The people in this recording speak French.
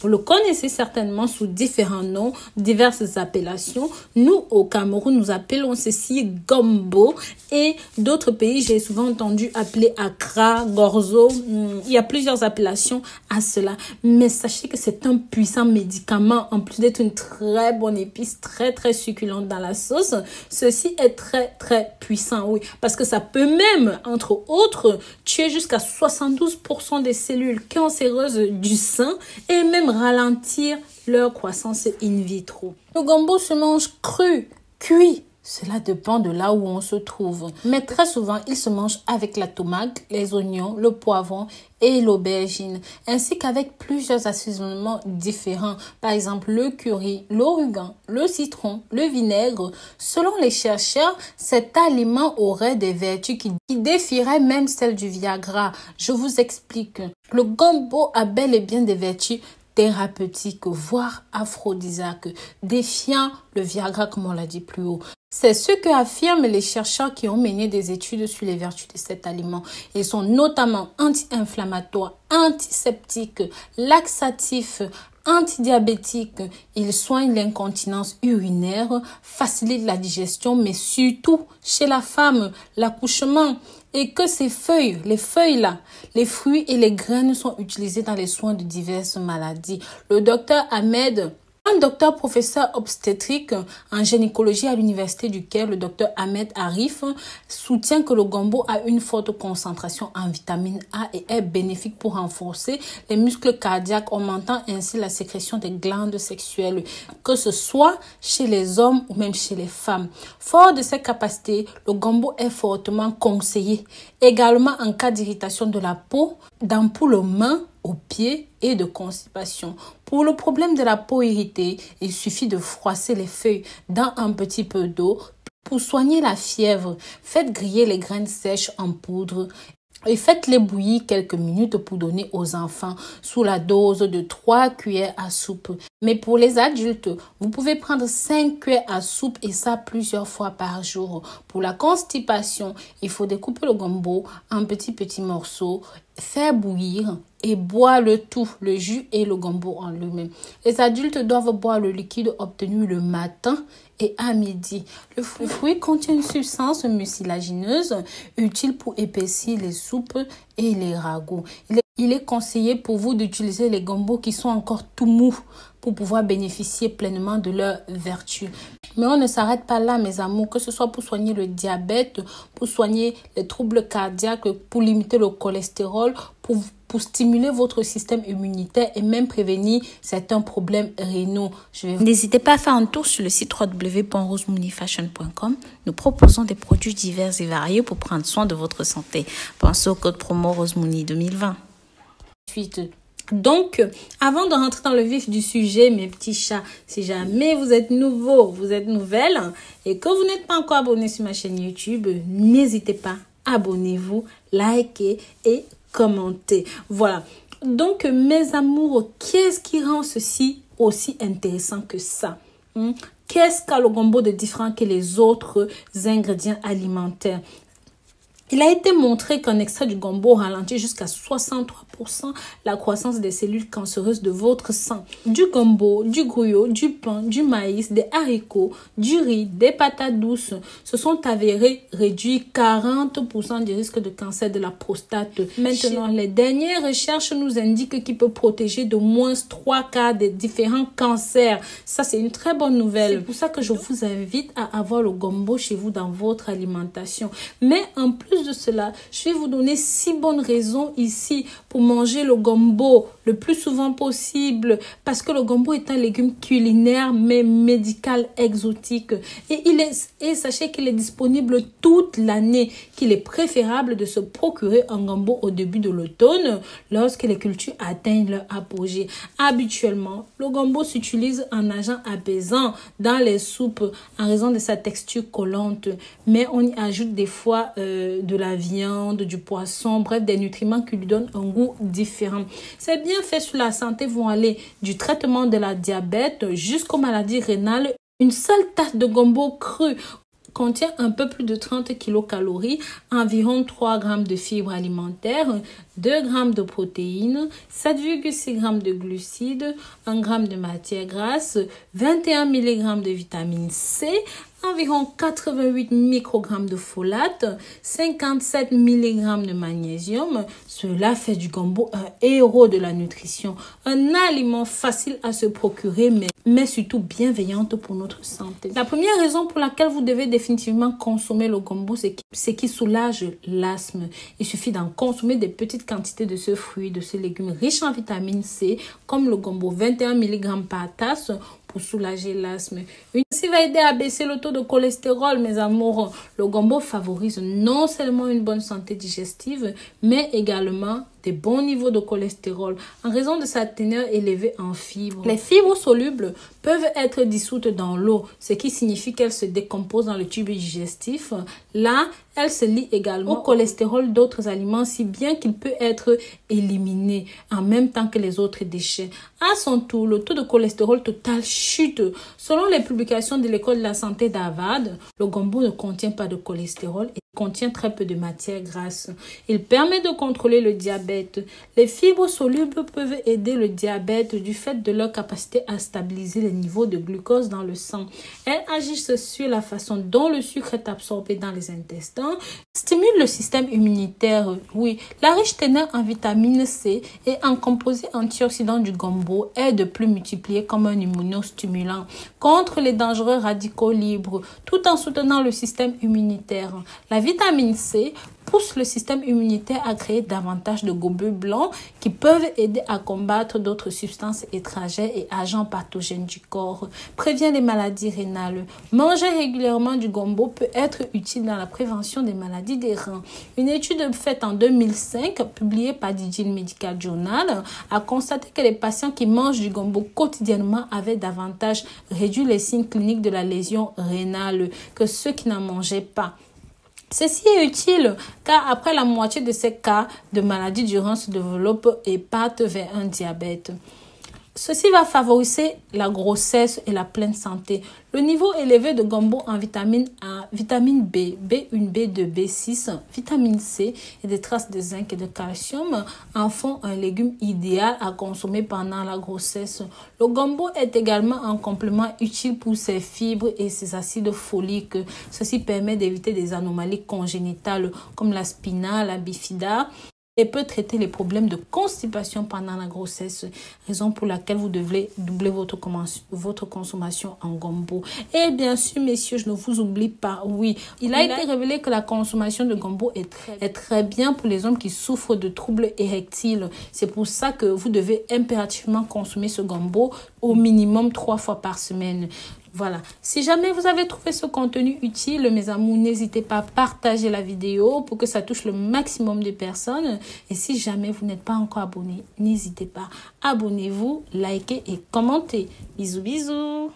Vous le connaissez certainement sous différents noms, diverses appellations. Nous, au Cameroun, nous appelons ceci gombo et d'autres pays, j'ai souvent entendu appeler akra, gorzo. Il y a plusieurs appellations à cela. Mais sachez que c'est un puissant médicament en plus d'être une très bonne épice, très très succulente dans la sauce. Ceci est très très puissant, oui, parce que ça peut même, entre autres, tuer jusqu'à 72% des cellules cancéreuses du sein et même ralentir leur croissance in vitro. Le gombo se mange cru, cuit. Cela dépend de là où on se trouve. Mais très souvent, il se mange avec la tomate, les oignons, le poivron et l'aubergine, ainsi qu'avec plusieurs assaisonnements différents. Par exemple, le curry, l'origan, le citron, le vinaigre. Selon les chercheurs, cet aliment aurait des vertus qui défieraient même celles du Viagra. Je vous explique. Le gombo a bel et bien des vertus thérapeutiques, voire aphrodisiaques, défiant le Viagra comme on l'a dit plus haut. C'est ce que affirment les chercheurs qui ont mené des études sur les vertus de cet aliment. Ils sont notamment anti-inflammatoires, antiseptiques, laxatifs, antidiabétiques. Ils soignent l'incontinence urinaire, facilitent la digestion, mais surtout chez la femme, l'accouchement. Et que ces feuilles, les feuilles-là, les fruits et les graines sont utilisés dans les soins de diverses maladies. Le docteur Ahmed, un docteur professeur obstétrique en gynécologie à l'université du Caire, le docteur Ahmed Arif, soutient que le gombo a une forte concentration en vitamine A et est bénéfique pour renforcer les muscles cardiaques, augmentant ainsi la sécrétion des glandes sexuelles, que ce soit chez les hommes ou même chez les femmes. Fort de ses capacités, le gombo est fortement conseillé, également en cas d'irritation de la peau, d'ampoules aux mains, aux pieds et de constipation. Pour le problème de la peau irritée, il suffit de froisser les feuilles dans un petit peu d'eau. Pour soigner la fièvre, faites griller les graines sèches en poudre et faites-les bouillir quelques minutes pour donner aux enfants sous la dose de 3 cuillères à soupe. Mais pour les adultes, vous pouvez prendre 5 cuillères à soupe et ça plusieurs fois par jour. Pour la constipation, il faut découper le gombo en petits morceaux, faire bouillir et boire le tout, le jus et le gombo en lui-même. Les adultes doivent boire le liquide obtenu le matin et à midi. Le fruit contient une substance mucilagineuse utile pour épaissir les soupes et les ragoûts. Il est conseillé pour vous d'utiliser les gombos qui sont encore tout mous pour pouvoir bénéficier pleinement de leurs vertus. Mais on ne s'arrête pas là, mes amours, que ce soit pour soigner le diabète, pour soigner les troubles cardiaques, pour limiter le cholestérol, pour stimuler votre système immunitaire et même prévenir certains problèmes rénaux. N'hésitez pas à faire un tour sur le site www.rosemooneyfashion.com. Nous proposons des produits divers et variés pour prendre soin de votre santé. Pensez au code promo RoseMooney 2020. Donc, avant de rentrer dans le vif du sujet, mes petits chats, si jamais vous êtes nouveau, vous êtes nouvelle et que vous n'êtes pas encore abonné sur ma chaîne YouTube, n'hésitez pas, abonnez-vous, likez et commentez. Voilà. Donc, mes amours, qu'est-ce qui rend ceci aussi intéressant que ça? Qu'est-ce qu'a le gombo de différent que les autres ingrédients alimentaires? Il a été montré qu'un extrait du gombo ralentit jusqu'à 63% la croissance des cellules cancéreuses de votre sang. Du gombo, du gruyot, du pain, du maïs, des haricots, du riz, des patates douces se sont avérés réduire 40% du risque de cancer de la prostate. Maintenant, les dernières recherches nous indiquent qu'il peut protéger de moins 3 quarts des différents cancers. Ça, c'est une très bonne nouvelle. C'est pour ça que je vous invite à avoir le gombo chez vous dans votre alimentation. Mais en plus de cela, je vais vous donner 6 bonnes raisons ici pour manger le gombo le plus souvent possible, parce que le gombo est un légume culinaire mais médical exotique et sachez qu'il est disponible toute l'année, qu'il est préférable de se procurer un gombo au début de l'automne lorsque les cultures atteignent leur apogée. Habituellement, le gombo s'utilise en agent apaisant dans les soupes en raison de sa texture collante, mais on y ajoute des fois de la viande, du poisson, bref, des nutriments qui lui donnent un goût différent. Ces bienfaits sur la santé vont aller du traitement de la diabète jusqu'aux maladies rénales. Une seule tasse de gombo cru contient un peu plus de 30 kcal, environ 3 grammes de fibres alimentaires, 2 g de protéines, 7,6 g de glucides, 1 g de matière grasse, 21 mg de vitamine C, environ 88 microgrammes de folate, 57 mg de magnésium. Cela fait du gombo un héros de la nutrition, un aliment facile à se procurer, mais surtout bienveillante pour notre santé. La première raison pour laquelle vous devez définitivement consommer le gombo, c'est qu'il soulage l'asthme. Il suffit d'en consommer des petites quantités de ce fruit, de ce légume riche en vitamine C, comme le gombo, 21 mg par tasse, pour soulager l'asthme. Ceci va aider à baisser le taux de cholestérol, mes amours. Le gombo favorise non seulement une bonne santé digestive, mais également des bons niveaux de cholestérol en raison de sa teneur élevée en fibres. Les fibres solubles peuvent être dissoutes dans l'eau, ce qui signifie qu'elles se décomposent dans le tube digestif. Là, elles se lient également au cholestérol d'autres aliments, si bien qu'il peut être éliminé en même temps que les autres déchets. À son tour, le taux de cholestérol total chute. Selon les publications de l'école de la santé d'Harvard, le gombo ne contient pas de cholestérol et contient très peu de matière grasse. Il permet de contrôler le diabète. Les fibres solubles peuvent aider le diabète du fait de leur capacité à stabiliser les niveaux de glucose dans le sang. Elles agissent sur la façon dont le sucre est absorbé dans les intestins, stimulent le système immunitaire. Oui, la riche teneur en vitamine C et en composés antioxydants du gombo est de plus multipliée comme un immunostimulant contre les dangereux radicaux libres, tout en soutenant le système immunitaire. La vitamine C pousse le système immunitaire à créer davantage de globules blancs qui peuvent aider à combattre d'autres substances étrangères et agents pathogènes du corps, prévient les maladies rénales. Manger régulièrement du gombo peut être utile dans la prévention des maladies des reins. Une étude faite en 2005, publiée par Digital Medical Journal, a constaté que les patients qui mangent du gombo quotidiennement avaient davantage réduit les signes cliniques de la lésion rénale que ceux qui n'en mangeaient pas. Ceci est utile car après la moitié de ces cas de maladie du rein se développent et partent vers un diabète. Ceci va favoriser la grossesse et la pleine santé. Le niveau élevé de gombo en vitamine A, vitamine B, B1, B2, B6, vitamine C et des traces de zinc et de calcium en font un légume idéal à consommer pendant la grossesse. Le gombo est également un complément utile pour ses fibres et ses acides foliques. Ceci permet d'éviter des anomalies congénitales comme la spina, la bifida, et peut traiter les problèmes de constipation pendant la grossesse, raison pour laquelle vous devez doubler votre consommation en gombo. Et bien sûr, messieurs, je ne vous oublie pas, oui, il a été révélé que la consommation de gombo est très bien pour les hommes qui souffrent de troubles érectiles. C'est pour ça que vous devez impérativement consommer ce gombo au minimum 3 fois par semaine. Voilà, si jamais vous avez trouvé ce contenu utile, mes amours, n'hésitez pas à partager la vidéo pour que ça touche le maximum de personnes. Et si jamais vous n'êtes pas encore abonné, n'hésitez pas, abonnez-vous, likez et commentez. Bisous, bisous.